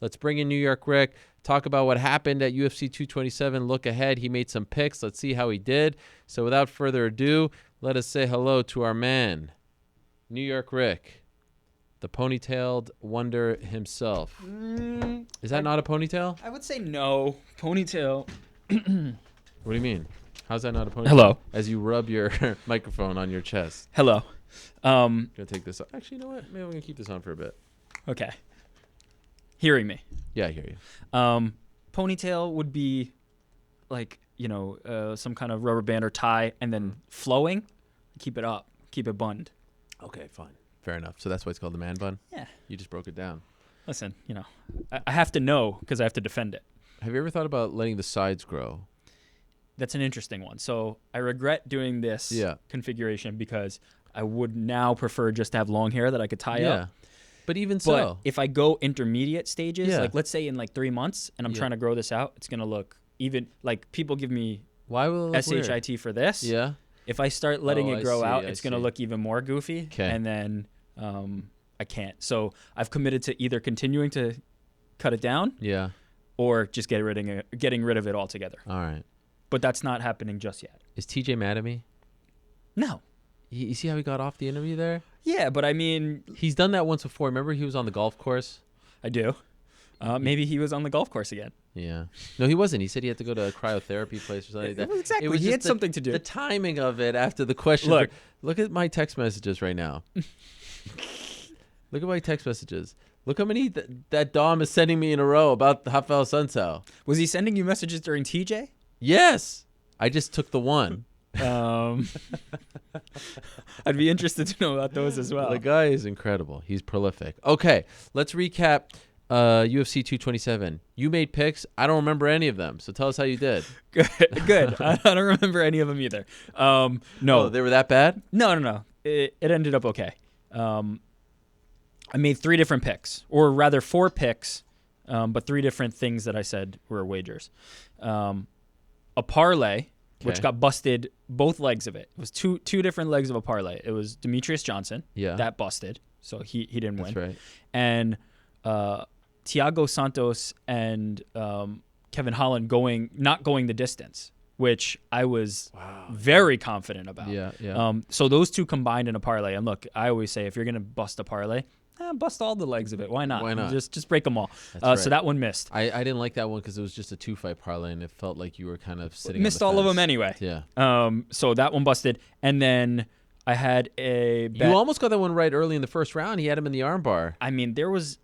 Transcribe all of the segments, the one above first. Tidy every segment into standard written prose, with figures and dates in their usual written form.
Let's bring in New York Ric, talk about what happened at UFC 227, look ahead. He made some picks. Let's see how he did. So without further ado, let us say hello to our man, New York Ric, the ponytailed wonder himself. Is that not a ponytail? I would say no. Ponytail. What do you mean? How's that not a ponytail? Hello. As you rub your microphone on your chest. Hello. Gonna take this off. Actually, you know what? Maybe I'm gonna keep this on for a bit. Okay. Hearing me. Yeah, I hear you. Ponytail would be like, some kind of rubber band or tie, and then flowing. Keep it up. Keep it bunned. Okay, fine. Fair enough. So that's why it's called the man bun? Yeah. You just broke it down. Listen, I have to know because I have to defend it. Have you ever thought about letting the sides grow? That's an interesting one. So I regret doing this configuration because I would now prefer just to have long hair that I could tie up. But even But so. if I go intermediate stages, like let's say in like 3 months, and I'm trying to grow this out, it's going to look even like people give me Why will it look weird? SHIT for this. Yeah. If I start letting it grow out, I it's going to look even more goofy. Okay. And then I can't. So I've committed to either continuing to cut it down or just getting rid of it altogether. All right. But that's not happening just yet. Is TJ mad at me? No. You see how he got off the interview there? Yeah, but I mean... He's done that once before. Remember he was on the golf course? I do. Maybe he was on the golf course again. Yeah. No, he wasn't. He said he had to go to a cryotherapy place or something like that. Well, exactly. It was he had just something to do. The timing of it after the question. Look at my text messages right now. Look at my text messages. Look how many that Dom is sending me in a row about the Rafael Sunsao. Was he sending you messages during TJ? Yes. I just took the one. I'd be interested to know about those as well. The guy is incredible. He's prolific. Okay, let's recap UFC 227. You made picks. I don't remember any of them, so tell us how you did. Good. I don't remember any of them either. No. Oh, they were that bad? No. It ended up okay. I made 3 different picks, or rather 4 picks, but 3 different things that I said were wagers. A parlay, which got busted, both legs of it. It was two different legs of a parlay. It was Demetrius Johnson. That busted, so he didn't win. That's right. And Thiago Santos and Kevin Holland not going the distance, which I was very confident about. Yeah. So those 2 combined in a parlay. And look, I always say if you're going to bust a parlay, bust all the legs of it. Why not? Just break them all. Right. So that one missed. I didn't like that one because it was just a 2-fight parlay, and it felt like you were kind of sitting Missed on the all of fence. them anyway. Yeah. So that one busted. And then I had a bet. You almost got that one right early in the first round. He had him in the armbar. I mean, there was...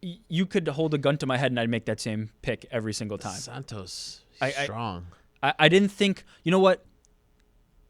You could hold a gun to my head and I'd make that same pick every single time. Santos, strong. I didn't think... You know what?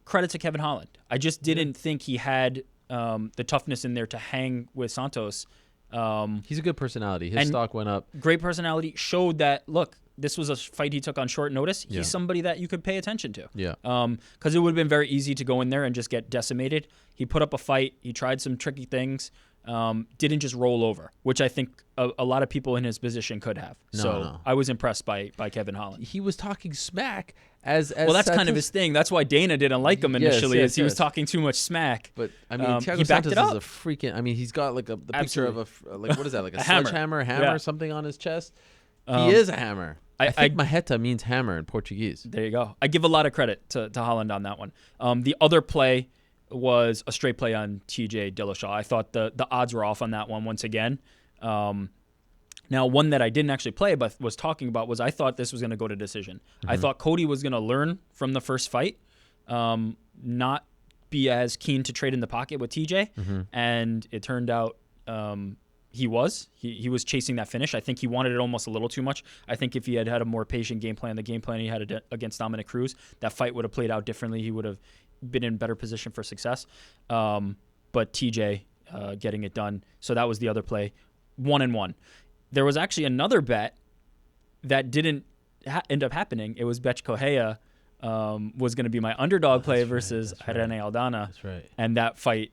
Credit to Kevin Holland. I just didn't think he had... the toughness in there to hang with Santos. He's a good personality. His stock went up. Great personality. Showed that, look, this was a fight he took on short notice. He's somebody that you could pay attention to. Yeah. Because it would have been very easy to go in there and just get decimated. He put up a fight. He tried some tricky things. Didn't just roll over, which I think a lot of people in his position could have. No. I was impressed by Kevin Holland. He was talking smack as well, that's kind of his thing. That's why Dana didn't like him initially, he was talking too much smack. But I mean, Thiago Santos is a freaking. I mean, he's got like the picture of what is that? Like a hammer, something on his chest. He is a hammer. I think Maheta means hammer in Portuguese. There you go. I give a lot of credit to Holland on that one. The other play was a straight play on TJ Dillashaw. I thought the odds were off on that one once again. Now, one that I didn't actually play but was talking about was I thought this was going to go to decision. I thought Cody was going to learn from the first fight, not be as keen to trade in the pocket with TJ, and it turned out he was chasing that finish. I think he wanted it almost a little too much. I think if he had a more patient game plan, the game plan he had against Dominic Cruz, that fight would have played out differently. He would have been in better position for success. But TJ getting it done. So that was the other play, 1-1. There was actually another bet that didn't end up happening. It was Betch Correia was going to be my underdog play versus Irene Aldana. That's right. And that fight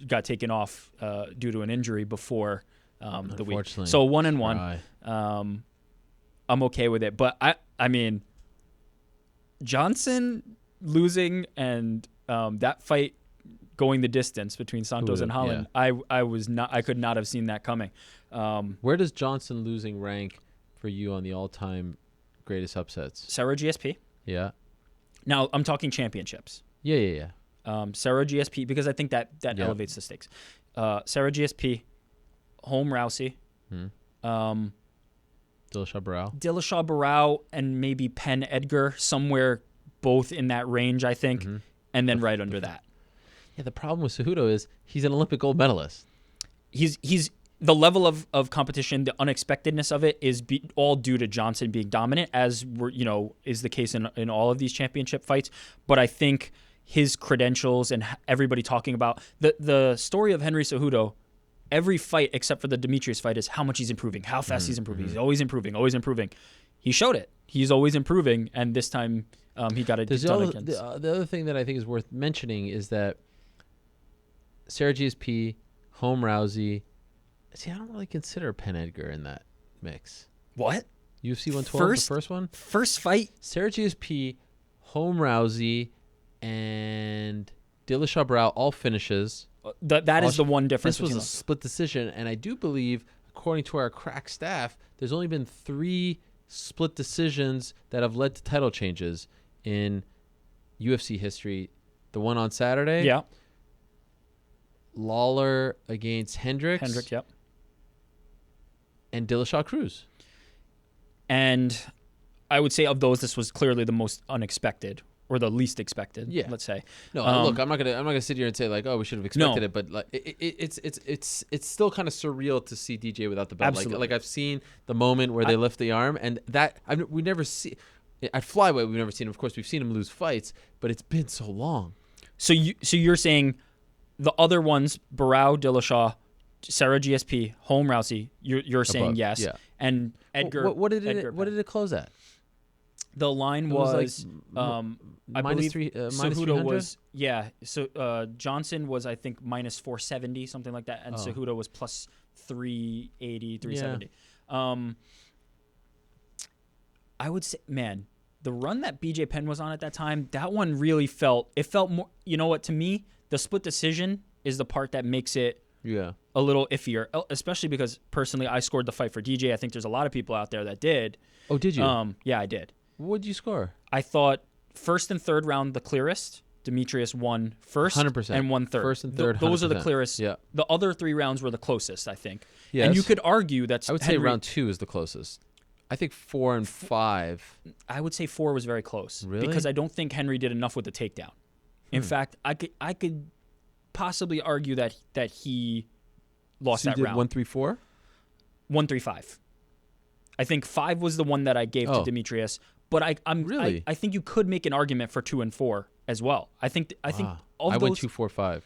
got taken off due to an injury before the week. So 1-1. I'm okay with it. But I mean, Johnson losing and that fight going the distance between Santos and Holland, I could not have seen that coming. Where does Johnson losing rank for you on the all-time greatest upsets? Sarah GSP. Yeah. Now, I'm talking championships. Yeah. Sarah GSP, because I think that Yep. elevates the stakes. Sarah GSP, Home Rousey, Dillashaw Barao. Dillashaw Barao, and maybe Penn Edgar, somewhere both in that range, I think, and then right under that. Yeah, the problem with Cejudo is he's an Olympic gold medalist. He's the level of competition, the unexpectedness of it is all due to Johnson being dominant, as is the case in all of these championship fights. But I think his credentials and everybody talking about the story of Henry Cejudo, every fight except for the Demetrius fight is how much he's improving, how fast he's improving. He's always improving, always improving. He showed it. He's always improving, and this time he got it done against. The other thing that I think is worth mentioning is that Sarah GSP, Home Rousey. See, I don't really consider Penn Edgar in that mix. What? UFC 112, the first one? First fight? Sarah GSP, Home Rousey, and Dillashaw Barao, all finishes. That is the one difference. This was a split decision, and I do believe, according to our crack staff, there's only been 3 split decisions that have led to title changes in UFC history. The one on Saturday. Yeah. Lawler against Hendricks. Yep. And Dillashaw Cruz. And I would say of those, this was clearly the most unexpected or the least expected. Yeah. Let's say. No, look, I'm not gonna sit here and say like, oh, we should have expected it, but like, it's still kind of surreal to see DJ without the belt. Absolutely. Like I've seen the moment where they lift the arm, and that we never see. At flyweight, we've never seen him. Of course, we've seen him lose fights, but it's been so long. So you're saying the other ones, Barao, Dillashaw, Sarah GSP, Home Rousey, you're saying Above, yes. yeah. And Edgar. What did it close at? The line was I believe Cejudo was So Johnson was, I think, minus 470, something like that, and Cejudo was plus 380, 370. Yeah. I would say, man, the run that BJ Penn was on at that time, that one really felt more. You know what? To me, the split decision is the part that makes it a little iffier, especially because personally I scored the fight for DJ. I think there's a lot of people out there that did. Oh, did you? Yeah, I did. What did you score? I thought first and third round the clearest. Demetrius won first 100%. and won third. First and third, those are the 100%. clearest. Yeah. The other 3 rounds were the closest, I think. Yes. And you could argue that's I would say round 2 is the closest. I think 4 and 5. I would say 4 was very close. Really? Because I don't think Henry did enough with the takedown. In fact, I could possibly argue that he lost that round. 1-3-4? 1-3-5. I think 5 was the one that I gave to Demetrius, but I think you could make an argument for 2 and 4 as well. I think I went went 2-4-5.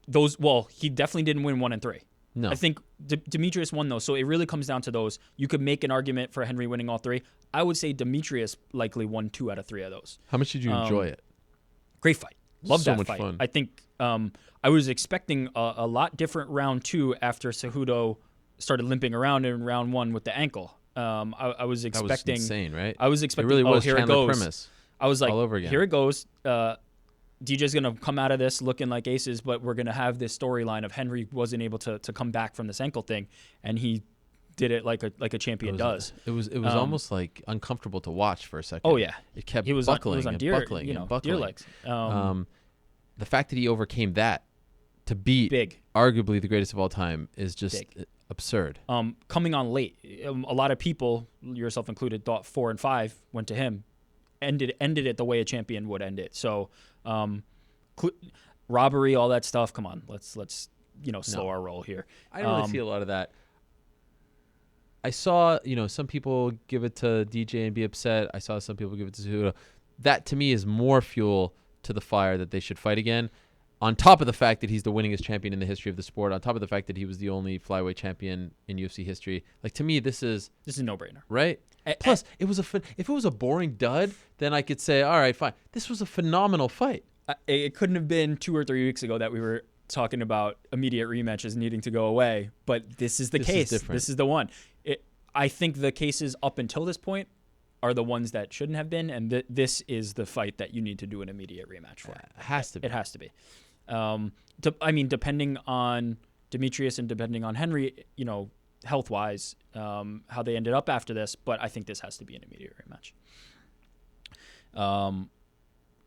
Those, well, he definitely didn't win 1 and 3. No. I think Demetrius won those, so it really comes down to those. You could make an argument for Henry winning all 3. I would say Demetrius likely won 2 out of 3 of those. How much did you enjoy it? Great fight. Loved So that much fight. fun. I think I was expecting a lot different round 2 after Cejudo started limping around in round 1 with the ankle. I was expecting. That was insane, right? I was expecting. It really was here Chandler it goes. Primus. I was like, all over again. Here it goes. DJ's gonna come out of this looking like aces, but we're gonna have this storyline of Henry wasn't able to come back from this ankle thing, and he did it like a champion does. It was almost like uncomfortable to watch for a second. Oh yeah, it kept he was buckling on and deer, buckling and buckling. deer legs. The fact that he overcame that to beat arguably the greatest of all time is just absurd. Coming on late, a lot of people, yourself included, thought 4 and 5 went to him. Ended it the way a champion would end it. So, robbery, all that stuff. Come on, let's slow our roll here. I don't really see a lot of that. I saw some people give it to DJ and be upset. I saw some people give it to Cejudo. That to me is more fuel to the fire that they should fight again. On top of the fact that he's the winningest champion in the history of the sport, on top of the fact that he was the only flyweight champion in UFC history, like to me, this is a no-brainer, right? Plus, if it was a boring dud, then I could say, all right, fine. This was a phenomenal fight. It couldn't have been 2 or 3 weeks ago that we were talking about immediate rematches needing to go away, but this is the case. This is the one. I think the cases up until this point are the ones that shouldn't have been, and this is the fight that you need to do an immediate rematch for. It has to be. It has to be. Depending on Demetrius and depending on Henry, health-wise, how they ended up after this. But I think this has to be an immediate rematch.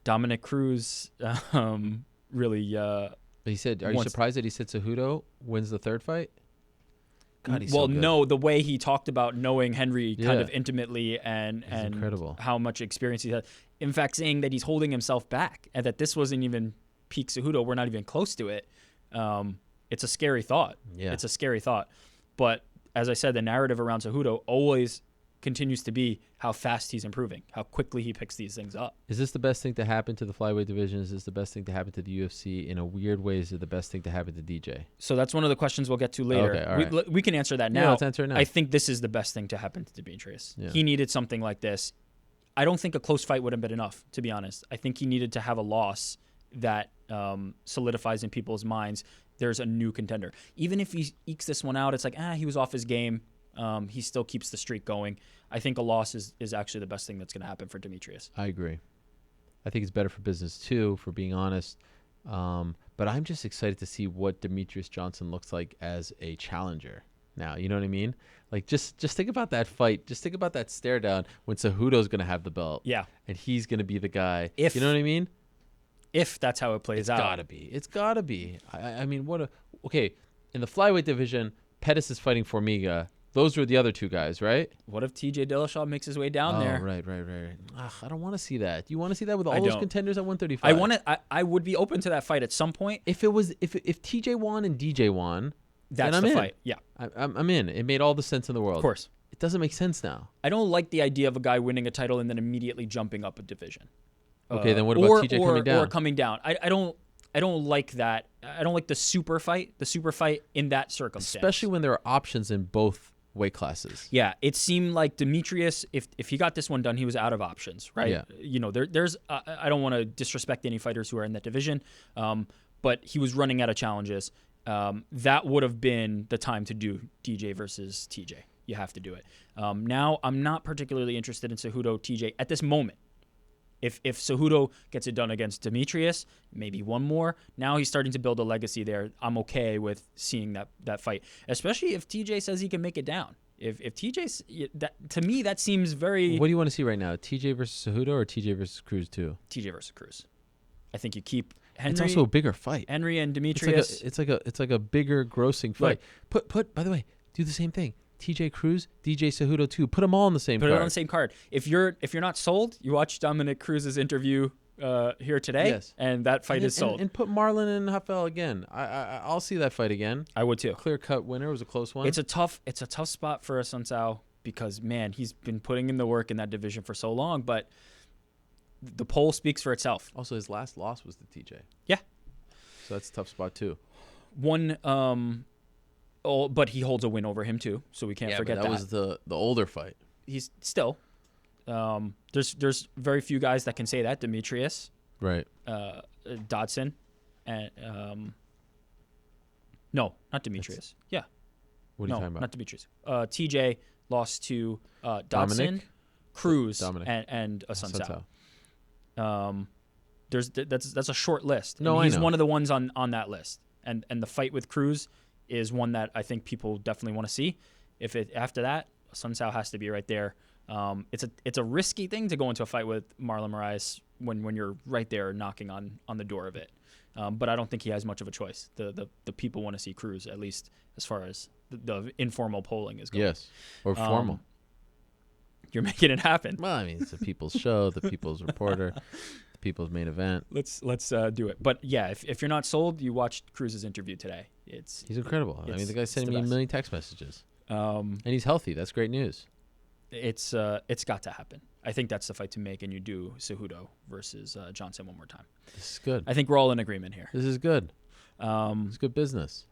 Dominic Cruz really. He said, "Are you surprised that he said Cejudo wins the third fight?" God, he's well, so good. no, the way he talked about knowing Henry kind of intimately and incredible. How much experience he had. In fact, saying that he's holding himself back and that this wasn't even peak Cejudo. We're not even close to it. It's a scary thought. Yeah. It's a scary thought. But as I said, the narrative around Cejudo always continues to be how fast he's improving, how quickly he picks these things up. Is this the best thing to happen to the flyweight division? Is this the best thing to happen to the UFC? In a weird way, is it the best thing to happen to DJ? So that's one of the questions we'll get to later. Okay, all right. We can answer that now. Yeah, let's answer it now. I think this is the best thing to happen to Demetrius. Yeah. He needed something like this. I don't think a close fight would have been enough, to be honest. I think he needed to have a loss that solidifies in people's minds there's a new contender. Even if he ekes this one out, it's like, he was off his game. He still keeps the streak going. I think a loss is actually the best thing that's going to happen for Demetrius. I agree. I think it's better for business too, for being honest. But I'm just excited to see what Demetrius Johnson looks like as a challenger. Now, you know what I mean? Like, just think about that fight. Just think about that stare down when Cejudo's going to have the belt. Yeah. And he's going to be the guy. You know what I mean? If that's how it plays out. It's got to be. I mean, okay, in the flyweight division, Pettis is fighting Formiga. Those were the other two guys, right? What if TJ Dillashaw makes his way down there? Right. I don't want to see that. You want to see that with all those contenders at 135? I would be open to that fight at some point. If TJ won and DJ won, that's then the I'm fight. in. Yeah, I'm in. It made all the sense in the world. Of course. It doesn't make sense now. I don't like the idea of a guy winning a title and then immediately jumping up a division. Okay, then what about TJ coming down? Or coming down. I don't like that. I don't like the super fight in that circumstance. Especially when there are options in both weight classes. Yeah, it seemed like Demetrius, if he got this one done, he was out of options, right? Yeah. There's I don't want to disrespect any fighters who are in that division, but he was running out of challenges. That would have been the time to do DJ versus TJ. You have to do it. Now, I'm not particularly interested in Cejudo TJ at this moment. If Cejudo gets it done against Demetrius, maybe one more. Now he's starting to build a legacy there. I'm okay with seeing that fight, especially if TJ says he can make it down. If TJ's to me that seems very. What do you want to see right now? TJ versus Cejudo or TJ versus Cruz too? TJ versus Cruz. I think you keep Henry. It's also a bigger fight. Henry and Demetrius. It's like a bigger grossing fight. Look, Put by the way, do the same thing. TJ Cruz, DJ Cejudo too. Put them all on the same card. Put it on the same card. If you're not sold, you watch Dominic Cruz's interview here today, yes. And that fight is sold. And put Marlon and Rafael again. I'll see that fight again. I would too. Clear cut winner. It was a close one. It's a tough spot for Assunção because man, he's been putting in the work in that division for so long, but the poll speaks for itself. Also, his last loss was to TJ. Yeah. So that's a tough spot too. But he holds a win over him too, so we can't forget that. That was the older fight. He's still. There's very few guys that can say that. Demetrius, right? Dodson, and no, not Demetrius. What are you talking about? Not Demetrius. TJ lost to Dodson, Cruz, and Assunção. That's a short list. No, he's I know. one of the ones on that list, and the fight with Cruz is one that I think people definitely want to see. After that, Assunção has to be right there. It's a risky thing to go into a fight with Marlon Moraes when you're right there knocking on the door of it. But I don't think he has much of a choice. The people want to see Cruz, at least as far as the informal polling is going. Yes, or formal. You're making it happen. Well, I mean, it's the People's Show, the People's Reporter, the People's Main Event. Let's do it. But yeah, if you're not sold, you watched Cruz's interview today. He's incredible. I mean, the guy's sending me a million text messages, and he's healthy. That's great news. It's got to happen. I think that's the fight to make, and you do Cejudo versus Johnson one more time. This is good. I think we're all in agreement here. This is good. It's good business.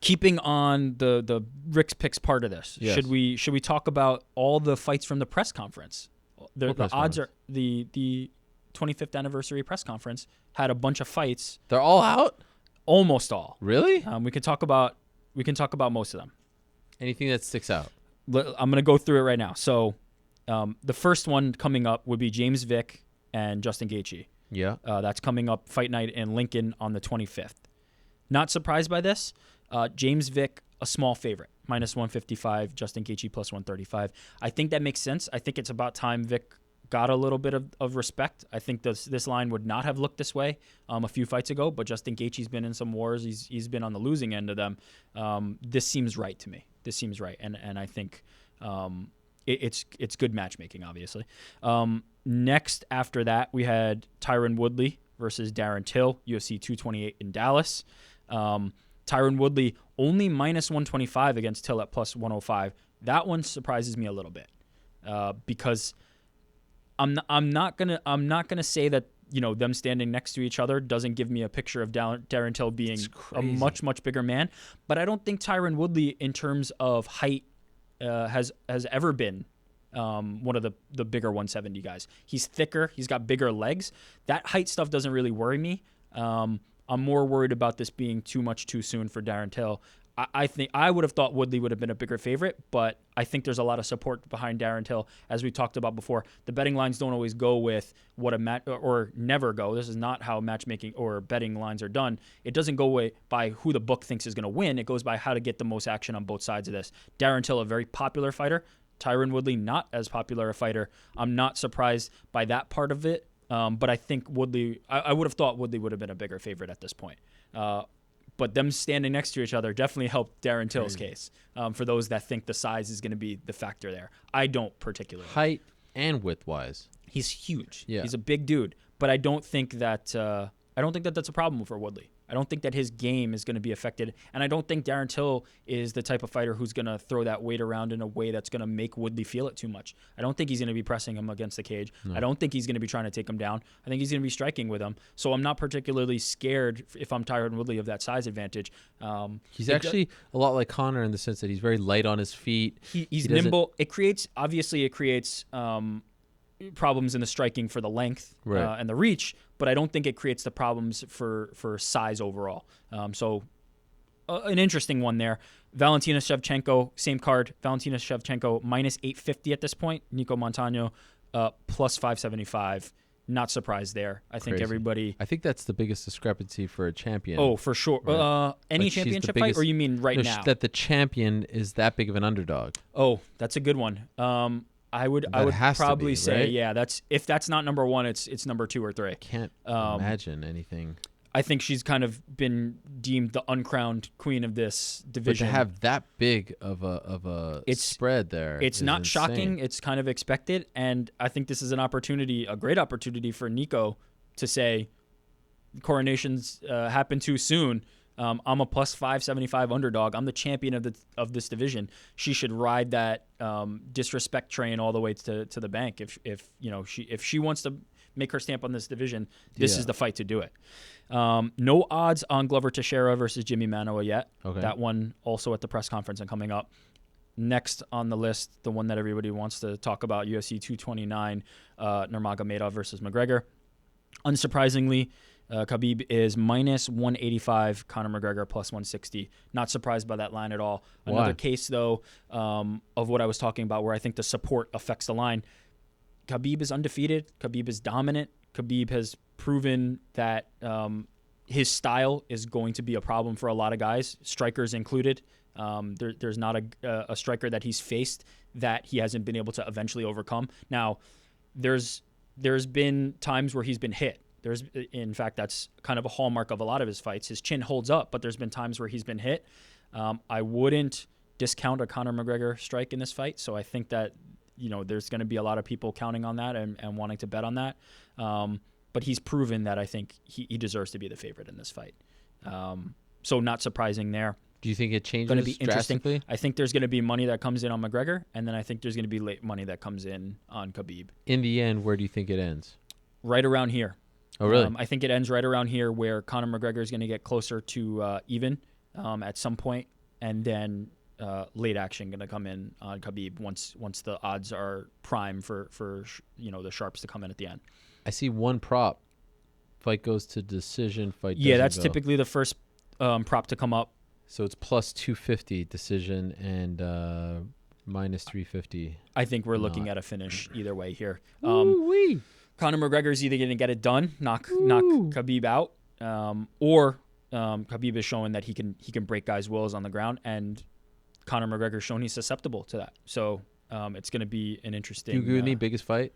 Keeping on the Rick's picks part of this, yes. should we talk about all the fights from the press conference? The press odds conference? are the 25th anniversary press conference had a bunch of fights. They're all out? Almost all. Really? We can talk about most of them. Anything that sticks out? I'm going to go through it right now. So the first one coming up would be James Vick and Justin Gaethje. Yeah. That's coming up fight night in Lincoln on the 25th. Not surprised by this. James Vick, a small favorite, -155. Justin Gaethje +135. I think that makes sense. I think it's about time Vick got a little bit of respect. I think this line would not have looked this way a few fights ago, but Justin Gaethje's been in some wars. He's been on the losing end of them. This seems right to me. This seems right, and I think it's good matchmaking, obviously. Next after that, we had Tyron Woodley versus Darren Till, UFC 228 in Dallas. Tyron Woodley only -125 against Till at +105. That one surprises me a little bit because I'm not gonna say that them standing next to each other doesn't give me a picture of Darren Till being a much bigger man, but I don't think Tyron Woodley in terms of height has ever been one of the bigger 170 guys. He's thicker. He's got bigger legs. That height stuff doesn't really worry me. I'm more worried about this being too much too soon for Darren Till. I think I would have thought Woodley would have been a bigger favorite, but I think there's a lot of support behind Darren Till. As we talked about before, the betting lines don't always go with what a match or never go. This is not how matchmaking or betting lines are done. It doesn't go by who the book thinks is going to win. It goes by how to get the most action on both sides of this. Darren Till, a very popular fighter. Tyron Woodley, not as popular a fighter. I'm not surprised by that part of it. But I think Woodley, I would have thought Woodley would have been a bigger favorite at this point. But them standing next to each other definitely helped Darren Till's case for those that think the size is going to be the factor there. I don't particularly. Height and width-wise. He's huge. Yeah. He's a big dude. But I don't think that that's a problem for Woodley. I don't think that his game is going to be affected. And I don't think Darren Till is the type of fighter who's going to throw that weight around in a way that's going to make Woodley feel it too much. I don't think he's going to be pressing him against the cage. No. I don't think he's going to be trying to take him down. I think he's going to be striking with him. So I'm not particularly scared if I'm Tyron Woodley of that size advantage. He's actually a lot like Conor in the sense that he's very light on his feet. He's nimble. It creates problems in the striking for the length and the reach, but I don't think it creates the problems for size overall. So an interesting one there. Valentina Shevchenko, same card. Valentina Shevchenko -850 at this point. Nico Montano +575. Not surprised there. I think everybody. I think that's the biggest discrepancy for a champion. Oh, for sure. Right. Any championship fight, or you mean right now? That the champion is that big of an underdog. Oh, that's a good one. I would probably say, right? Yeah, if that's not number one, it's number 2 or 3. I can't imagine anything. I think she's kind of been deemed the uncrowned queen of this division. But to have that big of a spread there, it's not insane. Shocking. It's kind of expected, and I think this is a great opportunity for Nico to say, coronations happen too soon. I'm a +575 underdog. I'm the champion of this division. She should ride that disrespect train all the way to the bank. If she wants to make her stamp on this division, this is the fight to do it. No odds on Glover Teixeira versus Jimmy Manuwa yet. Okay. That one also at the press conference and coming up. Next on the list, the one that everybody wants to talk about, UFC 229, Nurmagomedov versus McGregor. Unsurprisingly, Khabib is -185, Conor McGregor +160. Not surprised by that line at all. Why? Another case, though, of what I was talking about where I think the support affects the line. Khabib is undefeated. Khabib is dominant. Khabib has proven that his style is going to be a problem for a lot of guys, strikers included. There's not a striker that he's faced that he hasn't been able to eventually overcome. Now, there's been times where he's been hit. In fact, that's kind of a hallmark of a lot of his fights. His chin holds up, but there's been times where he's been hit. I wouldn't discount a Conor McGregor strike in this fight, so I think that there's going to be a lot of people counting on that and wanting to bet on that. But he's proven that I think he deserves to be the favorite in this fight. So not surprising there. Do you think it changes going to be interesting? Drastically? I think there's going to be money that comes in on McGregor, and then I think there's going to be late money that comes in on Khabib. In the end, where do you think it ends? Right around here. Oh, really? I think it ends right around here where Conor McGregor is going to get closer to even at some point, and then late action going to come in on Khabib once the odds are prime for the sharps to come in at the end. I see one prop. Fight goes to decision. Fight. Yeah, that's typically the first prop to come up. So it's +250 decision and -350. I think we're looking at a finish either way here. Woo-wee. Conor McGregor is either going to get it done, knock Khabib out, or Khabib is showing that he can break guys' wills on the ground, and Conor McGregor's shown he's susceptible to that. So it's going to be an interesting. Do you agree with me? Biggest fight?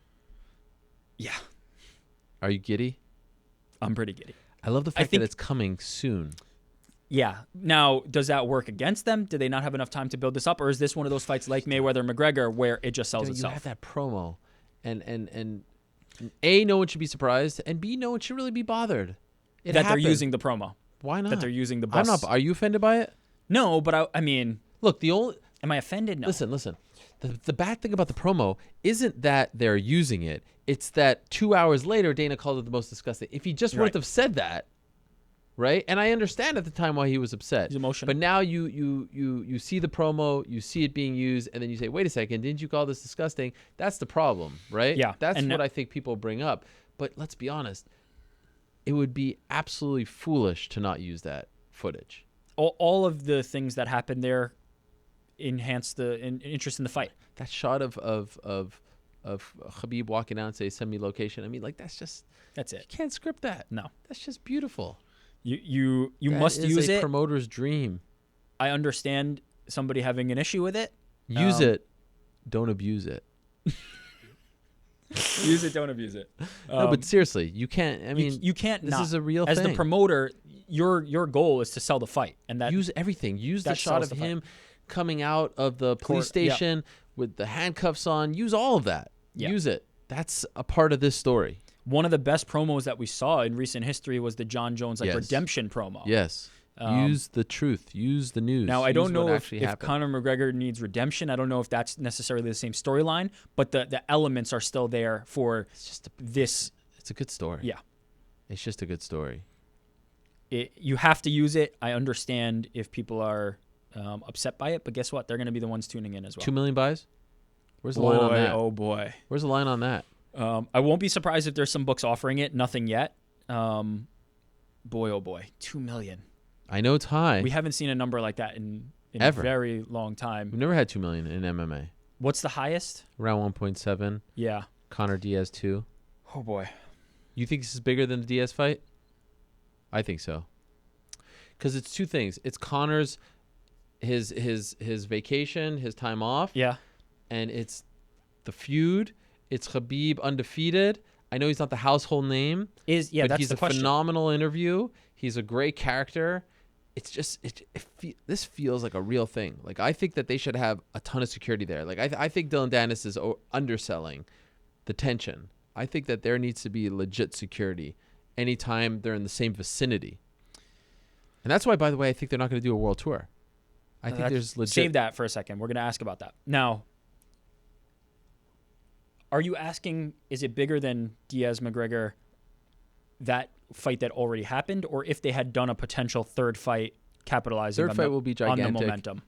Yeah. Are you giddy? I'm pretty giddy. I love the fact that it's coming soon. Yeah. Now, does that work against them? Do they not have enough time to build this up, or is this one of those fights like Mayweather-McGregor where it just sells itself? You have that promo, and A, no one should be surprised, and B, no one should really be bothered. That happened. They're using the promo. Why not? That they're using the bus. I'm not. Are you offended by it? No, but I mean, look, the only. Am I offended? No. Listen. The bad thing about the promo isn't that they're using it. It's that 2 hours later, Dana called it the most disgusting. If he just wouldn't have said that, right? And I understand at the time why he was upset. He's emotional. But now you see the promo, you see it being used, and then you say, wait a second, didn't you call this disgusting? That's the problem, right? Yeah. That's what I think people bring up. But let's be honest. It would be absolutely foolish to not use that footage. All of the things that happened there enhance the interest in the fight. That shot of Khabib walking out and say, send me location. I mean, like, that's it. You can't script that. No. That's just beautiful. You must use it. That is a promoter's dream. I understand somebody having an issue with it. Use it. Don't abuse it. Use it, don't abuse it. No, but seriously, you can't. I mean, you can't. This is a real thing. As the promoter, your goal is to sell the fight, and that use everything. Use the shot of him coming out of the police station with the handcuffs on. Use all of that. Yeah. Use it. That's a part of this story. One of the best promos that we saw in recent history was the John Jones redemption promo. Yes. Use the truth. Use the news. Now, I don't know if Conor McGregor needs redemption. I don't know if that's necessarily the same storyline, but the elements are still there for this. It's a good story. Yeah. It's just a good story. You have to use it. I understand if people are upset by it, but guess what? They're going to be the ones tuning in as well. 2 million buys? Where's the line on that? Oh, boy. Where's the line on that? I won't be surprised if there's some books offering it. Nothing yet. Boy, oh, boy. 2 million. I know it's high. We haven't seen a number like that in a very long time. We've never had 2 million in MMA. What's the highest? Around 1.7. Yeah. Conor Diaz 2. Oh boy. You think this is bigger than the Diaz fight? I think so. Because it's two things. It's Conor's his vacation, his time off. Yeah. And it's the feud. It's Khabib undefeated. I know he's not the household name. But that's he's the question. Phenomenal interview. He's a great character. It's just this feels like a real thing. Like, I think that they should have a ton of security there. Like, I think Dylan Dennis is underselling the tension. I think that there needs to be legit security anytime they're in the same vicinity. And that's why, by the way, I think they're not going to do a world tour. I think there's legit. Save that for a second. We're going to ask about that. Now, are you asking, is it bigger than Diaz-McGregor, that fight that already happened, or if they had done a potential third fight capitalizing third fight will be gigantic. On the momentum?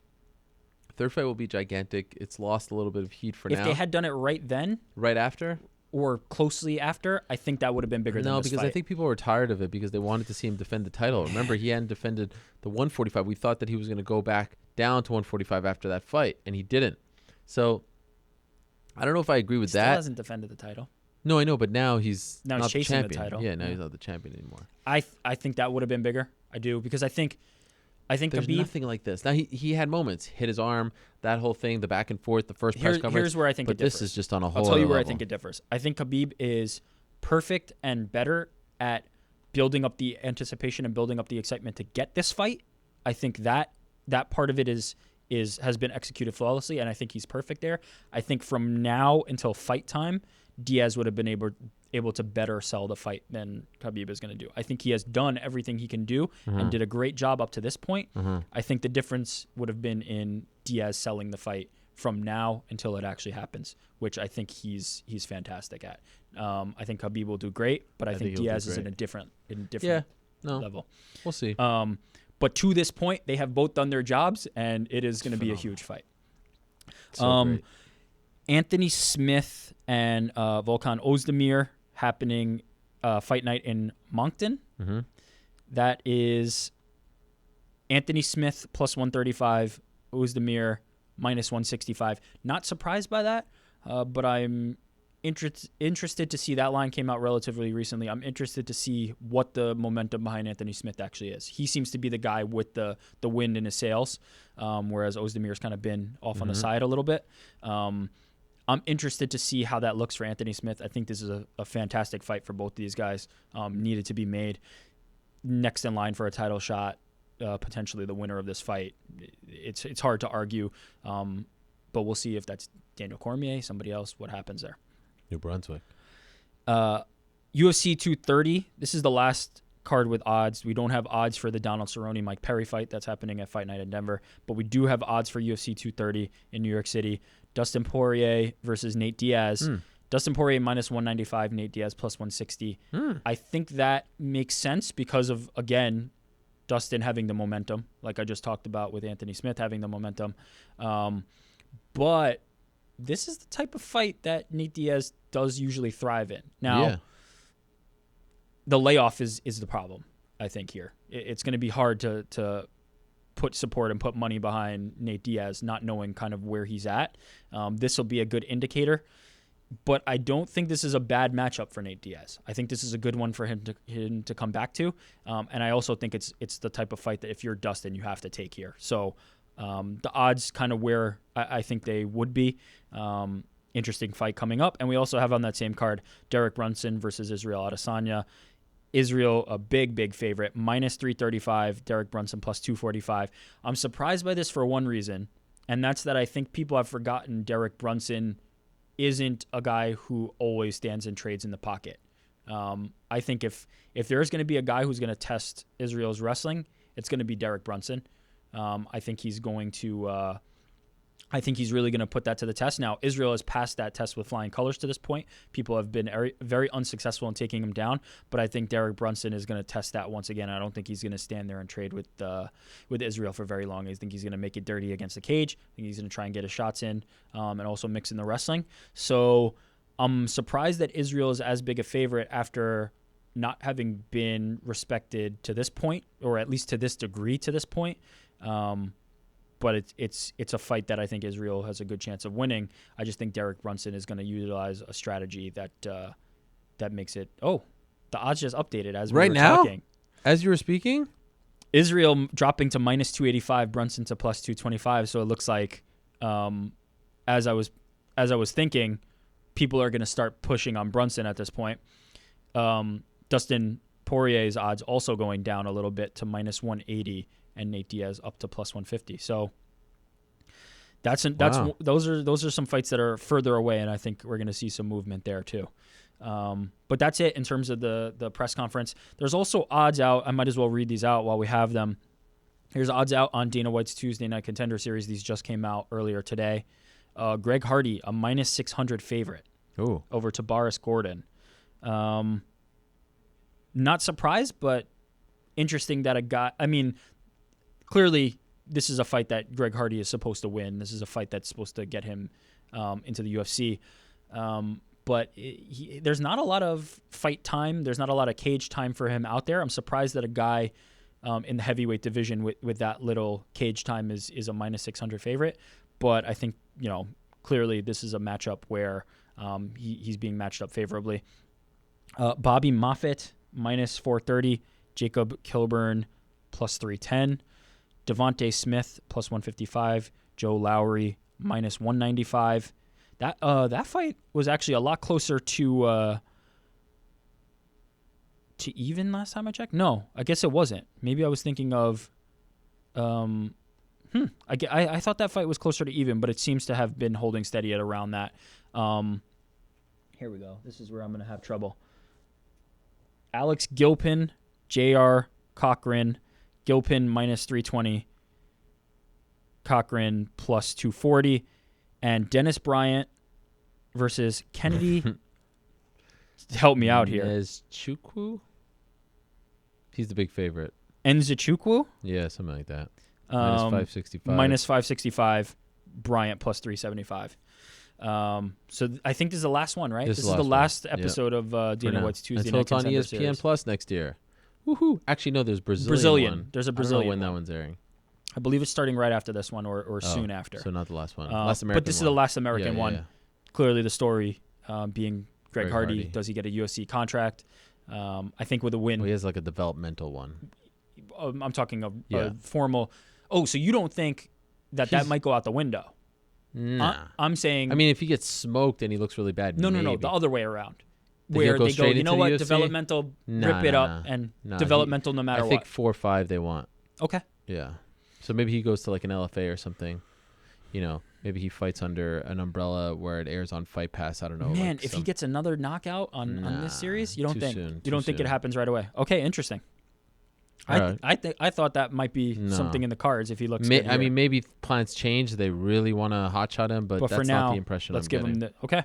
Third fight will be gigantic. It's lost a little bit of heat for now. If they had done it right then, right after, or closely after, I think that would have been bigger than this fight. No, because I think people were tired of it because they wanted to see him defend the title. Remember, he hadn't defended the 145. We thought that he was going to go back down to 145 after that fight, and he didn't. So I don't know if I agree with that. He still hasn't defended the title. No, I know, but now he's not chasing the champion. The title. Yeah, now he's not the champion anymore. I think that would have been bigger. I do, because I think there's Khabib, nothing like this. Now he had moments, hit his arm, that whole thing, the back and forth, the first press conference. Here's where I think it differs. But this is just on a whole. I'll tell you where level. I think it differs. I think Khabib is perfect and better at building up the anticipation and building up the excitement to get this fight. I think that part of it has been executed flawlessly, and I think he's perfect there. I think from now until fight time, Diaz would have been able to better sell the fight than Khabib is going to do. I think he has done everything he can do and did a great job up to this point. I think the difference would have been in Diaz selling the fight from now until it actually happens, which I think he's fantastic at. I think Khabib will do great, but I think Diaz is in a different level. We'll see. But to this point, they have both done their jobs, and it is going to be a huge fight. Great. Anthony Smith and Volkan Ozdemir happening fight night in Moncton. Mm-hmm. That is Anthony Smith plus 135, Ozdemir minus 165. Not surprised by that, but I'm interested to see that line came out relatively recently. I'm interested to see what the momentum behind Anthony Smith actually is. He seems to be the guy with the wind in his sails, whereas Ozdemir's kind of been off on the side a little bit. I'm interested to see how that looks for Anthony Smith. I think this is a fantastic fight for both of these guys. Needed to be made. Next in line for a title shot, potentially the winner of this fight. It's hard to argue, but we'll see if that's Daniel Cormier, somebody else, what happens there. New Brunswick. UFC 230. This is the last card with odds. We don't have odds for the Donald Cerrone Mike Perry fight that's happening at Fight Night in Denver, but we do have odds for UFC 230 in New York City. Dustin Poirier versus Nate Diaz. Dustin Poirier minus 195, Nate Diaz plus 160. I think that makes sense because of, again, Dustin having the momentum, like I just talked about with Anthony Smith having the momentum. But this is the type of fight that Nate Diaz does usually thrive in. Now, the layoff is the problem, I think, here. It's going to be hard to put support and put money behind Nate Diaz, not knowing kind of where he's at. This will be a good indicator. But I don't think this is a bad matchup for Nate Diaz. I think this is a good one for him to come back to. And I also think it's the type of fight that if you're Dustin, you have to take here. So the odds kind of where I think they would be. Interesting fight coming up. And we also have on that same card, Derek Brunson versus Israel Adesanya. Israel, a big favorite, minus 335, Derek Brunson plus 245. I'm surprised by this for one reason, and that's that I think people have forgotten Derek Brunson isn't a guy who always stands and trades in the pocket. I think if there's going to be a guy who's going to test Israel's wrestling, it's going to be Derek Brunson. I think he's going to. I think he's really going to put that to the test. Now, Israel has passed that test with flying colors to this point. People have been very unsuccessful in taking him down, but I think Derek Brunson is going to test that once again. I don't think he's going to stand there and trade with Israel for very long. I think he's going to make it dirty against the cage. I think he's going to try and get his shots in and also mix in the wrestling. So I'm surprised that Israel is as big a favorite after not having been respected to this point, or at least to this degree to this point. But it's a fight that I think Israel has a good chance of winning. I just think Derek Brunson is going to utilize a strategy that makes it. Oh, the odds just updated as we were talking. As you were speaking? Israel dropping to minus 285, Brunson to plus 225. So it looks like, as I was thinking, people are going to start pushing on Brunson at this point. Dustin Poirier's odds also going down a little bit to minus 180. And Nate Diaz up to plus 150. So those are some fights that are further away, and I think we're going to see some movement there too. But that's it in terms of the press conference. There's also odds out. I might as well read these out while we have them. Here's odds out on Dana White's Tuesday Night Contender Series. These just came out earlier today. Greg Hardy, a minus 600 favorite. Ooh. Over to Boris Gordon. Not surprised, but interesting that a guy. I mean. Clearly, this is a fight that Greg Hardy is supposed to win. This is a fight that's supposed to get him into the UFC. But there's not a lot of fight time. There's not a lot of cage time for him out there. I'm surprised that a guy in the heavyweight division with that little cage time is a minus 600 favorite. But I think, clearly this is a matchup where he's being matched up favorably. Bobby Moffitt, minus 430. Jacob Kilburn, plus 310. Devontae Smith, plus 155. Joe Lowry, minus 195. That fight was actually a lot closer to even last time I checked. No, I guess it wasn't. Maybe I was thinking of. I thought that fight was closer to even, but it seems to have been holding steady at around that. Here we go. This is where I'm going to have trouble. Alex Gilpin, J.R. Cochran. Gilpin minus 320, Cochran plus 240, and Dennis Bryant versus Kennedy. Help me out here. Nzechukwu? He's the big favorite. Nzechukwu? Yeah, something like that. Minus 565. Minus 565, Bryant plus 375. So I think this is the last one, right? This is the last episode of Dana White's Tuesday Night Contender Series. Until it's on ESPN Plus next year. Woohoo! Actually, no. There's Brazilian one. There's a Brazilian when one. that one's airing. I believe it's starting right after this one or soon after. So not the last one. Last American but this is the last American one. Yeah. Clearly, the story being Greg Hardy. Does he get a UFC contract? I think with a win. Well, he has like a developmental one. I'm talking a formal. Oh, so you don't think that might go out the window? Nah. I'm saying. I mean, if he gets smoked and he looks really bad, no, the other way around. Then Where they go, you know what, UFC? developmental, rip it up, and developmental no matter what. I think 4 or 5 they want. Okay. Yeah. So maybe he goes to like an LFA or something. Maybe he fights under an umbrella where it airs on Fight Pass. I don't know. Man, if he gets another knockout on this series, you don't think it happens right away? Okay, interesting. I thought that might be something in the cards if he looks good. I mean, maybe plans change. They really want to hotshot him, but that's for now, not the impression let's I'm give getting. him okay.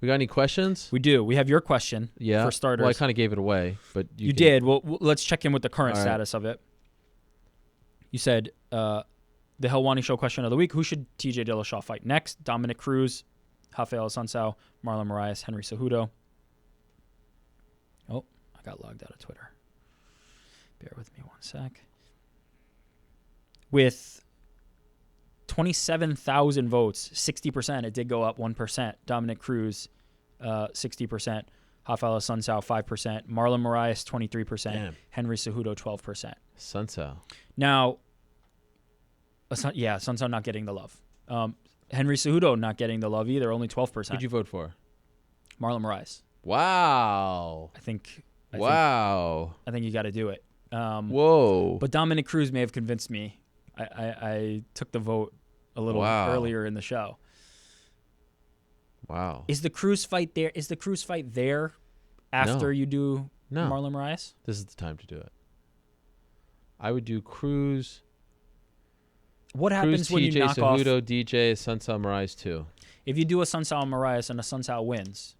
We got any questions? We do. We have your question for starters. Well, I kind of gave it away, but you did. Well, let's check in with the current status of it. You said the Helwani Show question of the week: who should TJ Dillashaw fight next? Dominic Cruz, Rafael Assunção, Marlon Moraes, Henry Cejudo. Oh, I got logged out of Twitter. Bear with me one sec. With 27,000 votes, 60%. It did go up 1%. Dominic Cruz, 60%. Rafael Assunção, 5%. Marlon Moraes, 23%. Damn. Henry Cejudo, 12%. Assunção. Now, Assunção not getting the love. Henry Cejudo not getting the love either, only 12%. Who'd you vote for? Marlon Moraes. Wow. I think you got to do it. Whoa. But Dominic Cruz may have convinced me. I took the vote a little earlier in the show. Wow. Is the Cruz fight there? After you do Marlon Moraes? This is the time to do it. I would do Cruz. What happens when you knock off Cejudo, DJ, Assunção, Moraes too? If you do Assunção and Moraes and Assunção wins,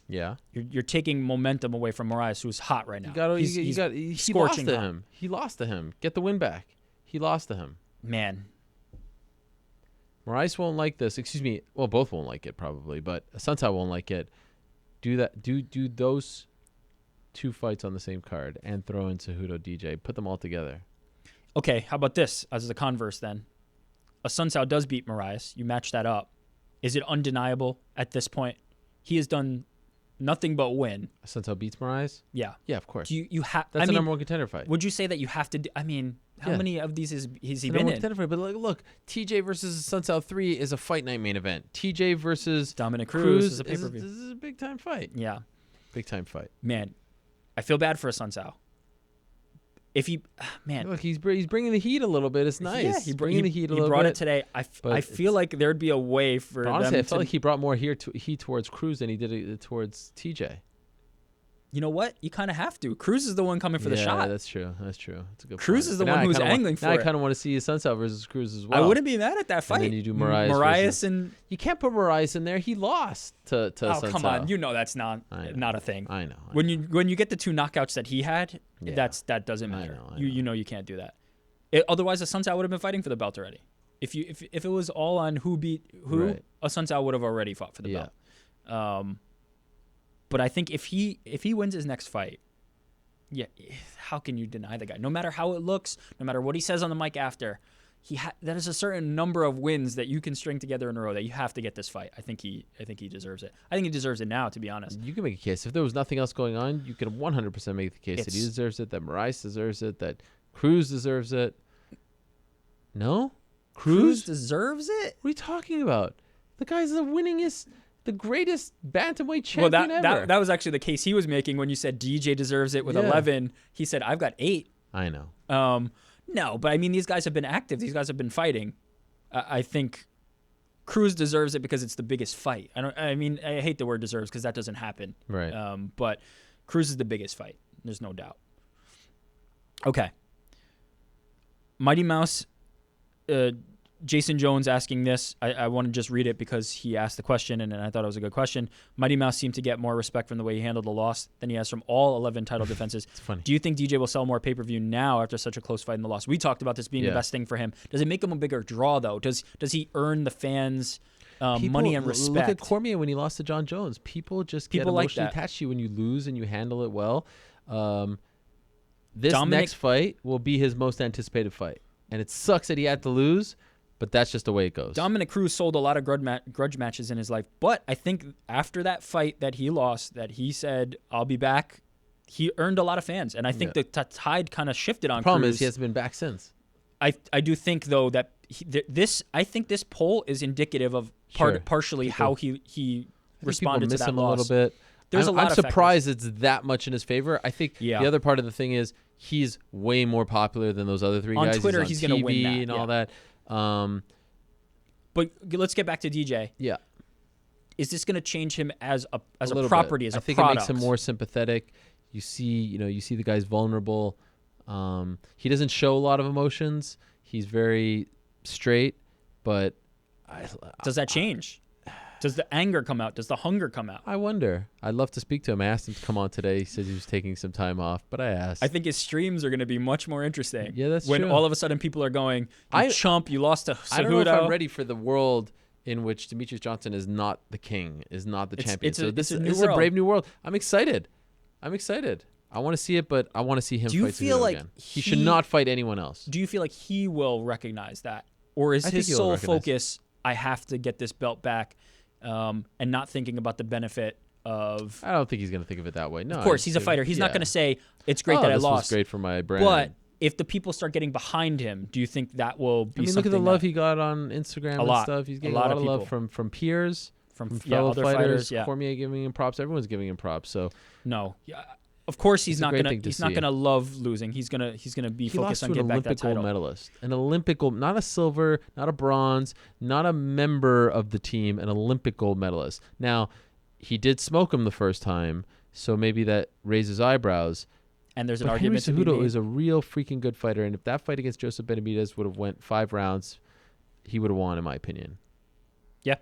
you're taking momentum away from Moraes, who's hot right now. He lost to him. He lost to him. Get the win back. He lost to him. Man. Moraes won't like this. Excuse me. Well, both won't like it probably, but Assunção won't like it. Do that. Do those 2 fights on the same card and throw in Cejudo, DJ. Put them all together. Okay, how about this as the converse then? Assunção does beat Moraes. You match that up. Is it undeniable at this point? He has done nothing but win. Assunção beats Moraes? Yeah. Yeah, of course. You have. That's the number 1 contender fight. Would you say that you have to? How many of these has he been in? Fight, but look, TJ versus Assunção 3 is a fight night main event. TJ versus Dominic Cruz is a pay-per-view. This is a big time fight. Yeah. Big time fight. Man, I feel bad for Assunção. If he, look, he's bringing the heat a little bit. It's nice. Yeah, he's bringing the heat a little bit. He brought it today. I feel like there'd be a way for honestly, them I felt like he brought more heat towards Cruz than he did it towards TJ. You know what? You kind of have to. Cruz is the one coming for the shot. Yeah, that's true. That's a good Cruz point. is the one who's angling for it. Now I kind of want to see Assunção versus Cruz as well. I wouldn't be mad at that fight. And then you do Moraes and you can't put Moraes in there. He lost to Assunção. Oh, come on. You know that's not a thing. I know. When you get the 2 knockouts that he had, that doesn't matter. I know. You know you can't do that. Otherwise, Assunção would have been fighting for the belt already. If it was all on who beat who, right. Assunção would have already fought for the belt. But I think if he wins his next fight, how can you deny the guy? No matter how it looks, no matter what he says on the mic after, that is a certain number of wins that you can string together in a row that you have to get this fight. I think he deserves it. I think he deserves it now, to be honest. You can make a case. If there was nothing else going on, you can 100% make the case that he deserves it, that Moraes deserves it, that Cruz deserves it. No? Cruz deserves it? What are you talking about? The guy's the winningest, the greatest bantamweight champion ever. That was actually the case he was making when you said DJ deserves it with 11. He said, I've got 8. I know. No, but I mean, these guys have been active. These guys have been fighting. I think Cruz deserves it because it's the biggest fight. I hate the word deserves because that doesn't happen. Right. But Cruz is the biggest fight. There's no doubt. Okay. Mighty Mouse, Jason Jones asking this. I want to just read it because he asked the question, and I thought it was a good question. Mighty Mouse seemed to get more respect from the way he handled the loss than he has from all 11 title defenses. It's funny. Do you think DJ will sell more pay-per-view now after such a close fight in the loss? We talked about this being the best thing for him. Does it make him a bigger draw, though? Does he earn the fans' money and respect? Look at Cormier when he lost to John Jones. People get emotionally attached to you when you lose and you handle it well. This next fight will be his most anticipated fight. And it sucks that he had to lose, But that's just the way it goes. Dominic Cruz sold a lot of grudge matches in his life. But I think after that fight that he lost, that he said, I'll be back, he earned a lot of fans. And I think the tide kind of shifted on Cruz. The problem is he hasn't been back since. I do think, though, that I think this poll is indicative of partially how he responded to that him loss. A little bit. I'm surprised it's that much in his favor. I think the other part of the thing is he's way more popular than those other three guys. On Twitter, he's going to win that. And all that. But let's get back to DJ. Yeah. Is this going to change him as a property, as a product? I think it makes him more sympathetic. You see the guy's vulnerable. He doesn't show a lot of emotions. He's very straight, but does that change? Does the anger come out? Does the hunger come out? I wonder. I'd love to speak to him. I asked him to come on today. He said he was taking some time off, but I asked. I think his streams are going to be much more interesting. Yeah, that's when true. All of a sudden people are going, chump, you lost to Cejudo. I don't know if I'm ready for the world in which Demetrius Johnson is not the king, is not the champion. This is a brave new world. I'm excited. I want to see it, but I want to see him fight Cejudo again. He should not fight anyone else. Do you feel like he will recognize that? Or is his sole focus, I have to get this belt back, and not thinking about the benefit of... I don't think he's going to think of it that way. No, of course, he's a fighter. He's not going to say, it's great that I lost. This was great for my brand. But if the people start getting behind him, do you think that will be something? Look at the love he got on Instagram and stuff. He's getting a lot of love from peers, from fellow other fighters. Fighters, Cormier giving him props. Everyone's giving him props. So no, of course he's not gonna love losing. He's gonna be focused on getting back that title. He lost to an Olympic gold medalist, an Olympic gold, not a silver, not a bronze, not a member of the team, an Olympic gold medalist. Now, he did smoke him the first time, so maybe that raises eyebrows. And there's an argument. Henry Cejudo is a real freaking good fighter, and if that fight against Joseph Benavidez would have went 5 rounds, he would have won, in my opinion. Yeah.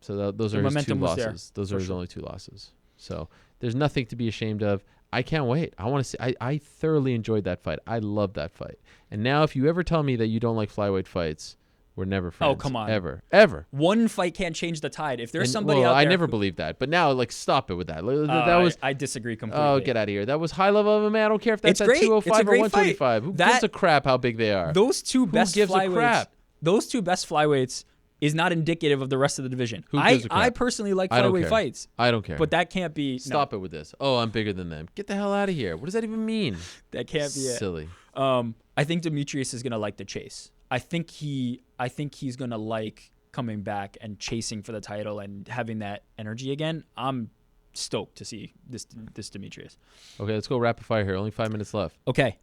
So those are his 2 losses. Those are his only 2 losses. So there's nothing to be ashamed of. I can't wait. I want to see. I thoroughly enjoyed that fight. I loved that fight. And now, if you ever tell me that you don't like flyweight fights, we're never friends. Oh, come on. Ever. One fight can't change the tide. If there's somebody out there... I never believed that. But now, stop it with that. I disagree completely. Oh, get out of here. That was high level MMA. I don't care if that's at 205 or 125. Who gives a crap how big they are? Those two best Who gives a crap? Those 2 best flyweights is not indicative of the rest of the division. Who gives a crap? I personally like flyweight fights. I don't care. But that can't be... Stop it with this. Oh, I'm bigger than them. Get the hell out of here. What does that even mean? That can't be it. Silly. I think Demetrius is going to like the chase. I think he's going to like coming back and chasing for the title and having that energy again. I'm stoked to see this Demetrius. Okay, let's go rapid fire here. Only 5 minutes left. Okay.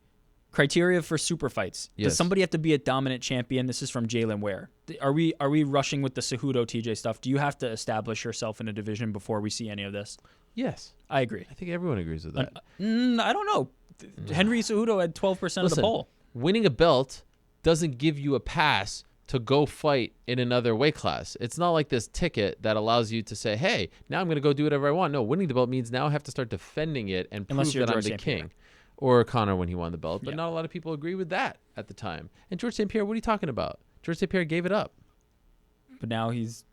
Criteria for super fights. Yes. Does somebody have to be a dominant champion? This is from Jalen Ware. Are we rushing with the Cejudo TJ stuff? Do you have to establish yourself in a division before we see any of this? Yes. I agree. I think everyone agrees with that. I don't know. Henry Cejudo had 12% of the poll. Winning a belt doesn't give you a pass to go fight in another weight class. It's not like this ticket that allows you to say, hey, now I'm going to go do whatever I want. No, winning the belt means now I have to start defending it and prove that I'm the king. Or Conor when he won the belt. But not a lot of people agree with that at the time. And George St. Pierre, what are you talking about? George St. Pierre gave it up. But now he's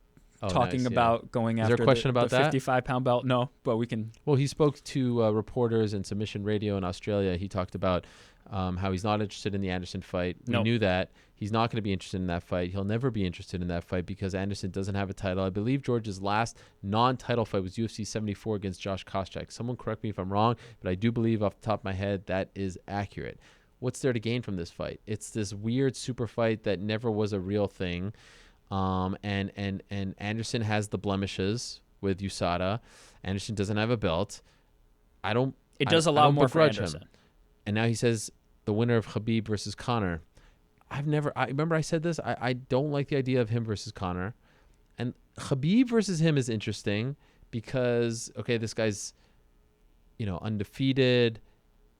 talking about going after the 55-pound belt. No, but we can... Well, he spoke to reporters and Submission Radio in Australia. He talked about how he's not interested in the Anderson fight. We knew that. He's not going to be interested in that fight. He'll never be interested in that fight because Anderson doesn't have a title. I believe George's last non-title fight was UFC 74 against Josh Koscheck. Someone correct me if I'm wrong, but I do believe off the top of my head that is accurate. What's there to gain from this fight? It's this weird super fight that never was a real thing. And Anderson has the blemishes with USADA. Anderson doesn't have a belt. It does a lot more for Anderson. Him. And now he says the winner of Khabib versus Conor. I remember I said this. I don't like the idea of him versus Conor. And Khabib versus him is interesting because, okay, this guy's, undefeated.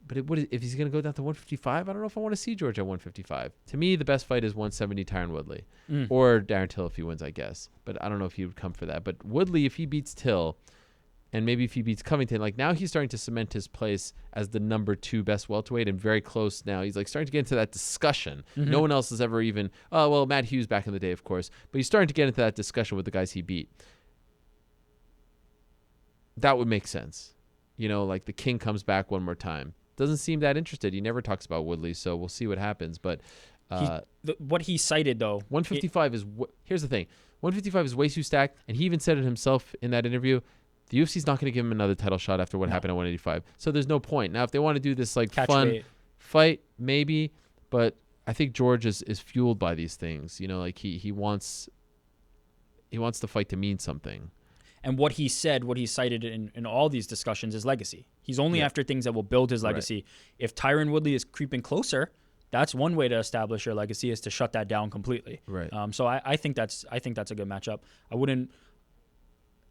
But if he's going to go down to 155, I don't know if I want to see George at 155. To me, the best fight is 170 Tyron Woodley. Or Darren Till if he wins, I guess. But I don't know if he would come for that. But Woodley, if he beats Till, and maybe if he beats Covington, now he's starting to cement his place as the number 2 best welterweight and very close now. He's starting to get into that discussion. Mm-hmm. No one else has ever even, Matt Hughes back in the day, of course. But he's starting to get into that discussion with the guys he beat. That would make sense. The king comes back one more time. Doesn't seem that interested. He never talks about Woodley, so we'll see what happens. But What he cited, though. 155 here's the thing. 155 is way too stacked, and he even said it himself in that interview. The UFC's not going to give him another title shot after what happened at 185. So there's no point. Now, if they want to do this like Catch fun weight. fight, maybe, but I think George is fueled by these things. You know, like he wants the fight to mean something. And what he said, what he cited in all these discussions is legacy. He's only after things that will build his legacy. Right. If Tyron Woodley is creeping closer, that's one way to establish your legacy, is to shut that down completely. Right. So I think that's a good matchup. I wouldn't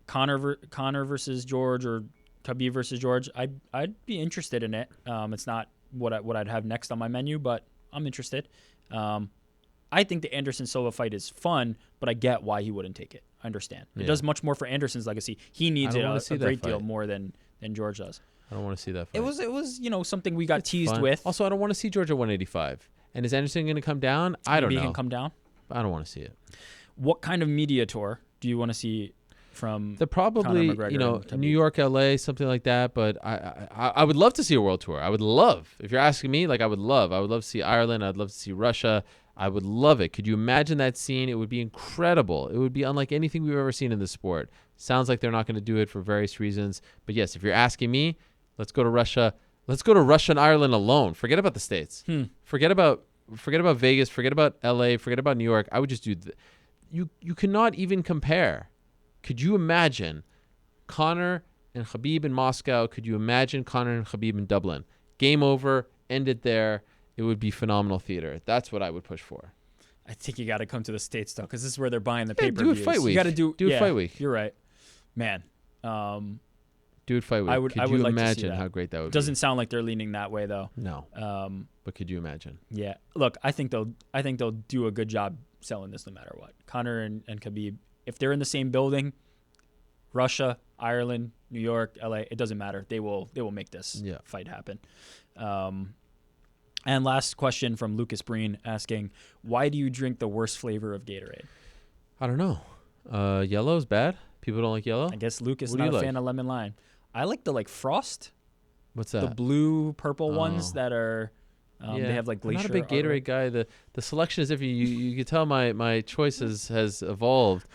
Conor versus George or Khabib versus George. I'd be interested in it. It's not what I'd have next on my menu, but I'm interested. I think the Anderson Silva fight is fun, but I get why he wouldn't take it. I understand. Yeah. It does much more for Anderson's legacy. He needs it a great deal more than George does. I don't want to see that fight. It was something we got teased fun. with. Also, I don't want to see George at 185. And is Anderson going to come down? I don't know. Maybe he can come down. I don't want to see it. What kind of media tour do you want to see from? They're probably New York, LA, something like that. But I would love to see a world tour. I would love. If you're asking me, like I would love to see Ireland. I'd love to see Russia. I would love it. Could you imagine that scene? It would be incredible. It would be unlike anything we've ever seen in the sport. Sounds like they're not going to do it for various reasons. But yes, if you're asking me, let's go to Russia. Let's go to Russia and Ireland alone. Forget about the States. Forget about Vegas. Forget about LA. Forget about New York. I would just do you cannot even compare. Could you imagine Conor and Khabib in Moscow? Could you imagine Conor and Khabib in Dublin? Game over. End it there. It would be phenomenal theater. That's what I would push for. I think you got to come to the States, though, because this is where they're buying the pay-per-views. Do it fight week. You got to do it fight week. You're right. Man. Do it fight week. Could you imagine how great that would be? Doesn't sound like they're leaning that way, though. No. But could you imagine? Yeah. Look, I think they'll do a good job selling this no matter what. Conor and Khabib, if they're in the same building, Russia, Ireland, New York, LA, it doesn't matter. They will make this fight happen. And last question from Lucas Breen asking, why do you drink the worst flavor of Gatorade? I don't know. Yellow's bad? People don't like yellow? I guess Lucas is not a fan of lemon lime. I like the Frost. What's that? The blue, purple ones that are, they have like glacier. I'm not a big Gatorade guy. The selection is different. You can tell my choices has evolved.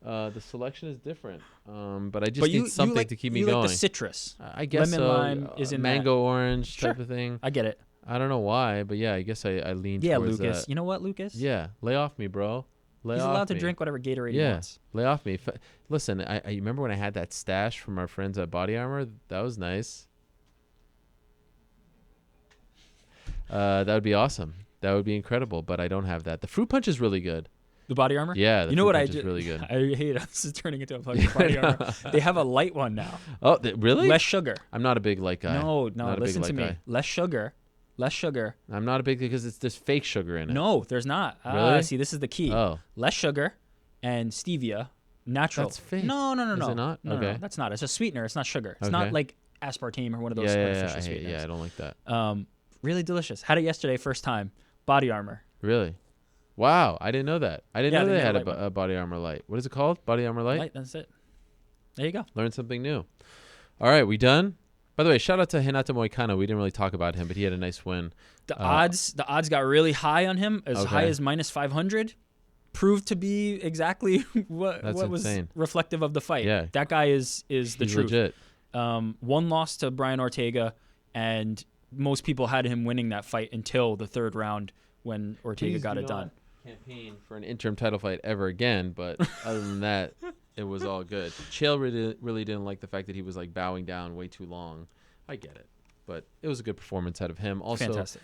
The selection is different. But I just need something to keep me going. You like the citrus. I guess lemon lime is in mango orange type of thing. I get it. I don't know why, but yeah, I guess I lean towards Lucas. that. You know what, Lucas? Yeah, lay off me, bro. He's allowed to drink whatever Gatorade he wants. Lay off me. Listen, I remember when I had that stash from our friends at Body Armor. That was nice. That would be awesome. That would be incredible, but I don't have that. The fruit punch is really good. The Body Armor? Yeah, the fruit punch is really good. I hate it. This is turning into a fucking Body Armor. They have a light one now. Oh, really? Less sugar. I'm not a big light guy. No, listen to me. Guy. Less sugar. I'm not a big because there's fake sugar in it. No, there's not. Really? See, this is the key. Oh. Less sugar and stevia, natural. That's fake. No. Is it not? No, okay. no, that's not. It's a sweetener. It's not sugar. It's not like aspartame or one of those artificial sweeteners. Yeah, I don't like that. Really delicious. Had it yesterday, first time. Body Armor. Really? Wow, I didn't know that. I didn't know they had a Body Armor Light. What is it called? Body Armor Light? That's it. There you go. Learn something new. All right, we done? By the way, shout out to Hinata Moicano. We didn't really talk about him, but he had a nice win. The odds got really high on him, high as minus 500. Proved to be exactly what was reflective of the fight. Yeah. That guy is the truth. Legit. One loss to Brian Ortega, and most people had him winning that fight until the third round when Ortega got it done. Campaign for an interim title fight ever again, but other than that, it was all good. Chael really didn't like the fact that he was bowing down way too long. I get it, but it was a good performance out of him. Also, fantastic.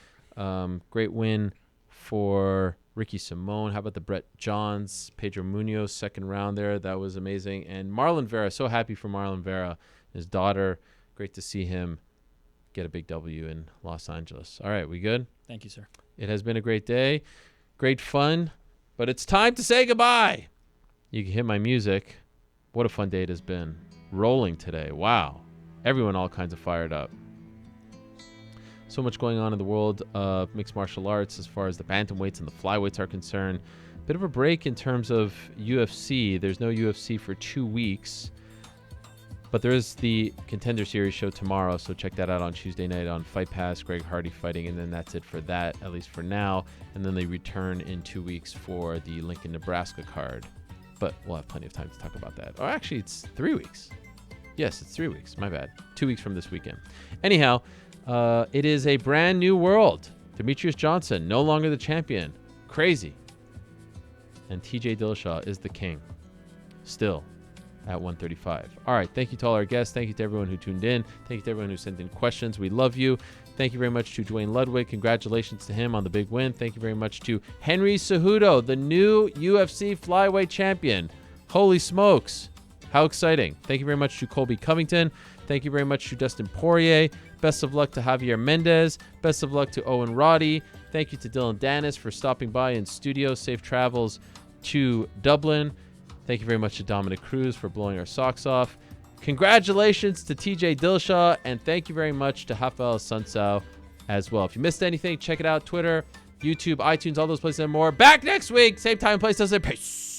Great win for Ricky Simone. How about the Brett Johns, Pedro Munoz second round there? That was amazing. And Marlon Vera, so happy for Marlon Vera, his daughter. Great to see him get a big W in Los Angeles. All right, we good? Thank you, sir. It has been a great day, great fun, but it's time to say goodbye. You can hit my music. What a fun day it has been. Rolling today. Wow. Everyone all kinds of fired up. So much going on in the world of mixed martial arts as far as the bantamweights and the flyweights are concerned. Bit of a break in terms of UFC. There's no UFC for 2 weeks. But there is the Contender Series show tomorrow, so check that out on Tuesday night on Fight Pass. Greg Hardy fighting, and then that's it for that, at least for now. And then they return in 2 weeks for the Lincoln, Nebraska card. But we'll have plenty of time to talk about that. Or actually, it's 3 weeks. Yes, it's 3 weeks. My bad. 2 weeks from this weekend. Anyhow, it is a brand new world. Demetrius Johnson, no longer the champion. Crazy. And TJ Dillashaw is the king. Still at 135. All right. Thank you to all our guests. Thank you to everyone who tuned in. Thank you to everyone who sent in questions. We love you. Thank you very much to Dwayne Ludwig. Congratulations to him on the big win. Thank you very much to Henry Cejudo, the new UFC flyweight champion. Holy smokes. How exciting. Thank you very much to Colby Covington. Thank you very much to Dustin Poirier. Best of luck to Javier Mendez. Best of luck to Owen Roddy. Thank you to Dylan Dennis for stopping by in studio. Safe travels to Dublin. Thank you very much to Dominic Cruz for blowing our socks off. Congratulations to TJ Dillashaw, and thank you very much to Rafael Sunsao as well. If you missed anything, check it out. Twitter, YouTube, iTunes, all those places and more. Back next week. Same time, place, doesn't it? Peace.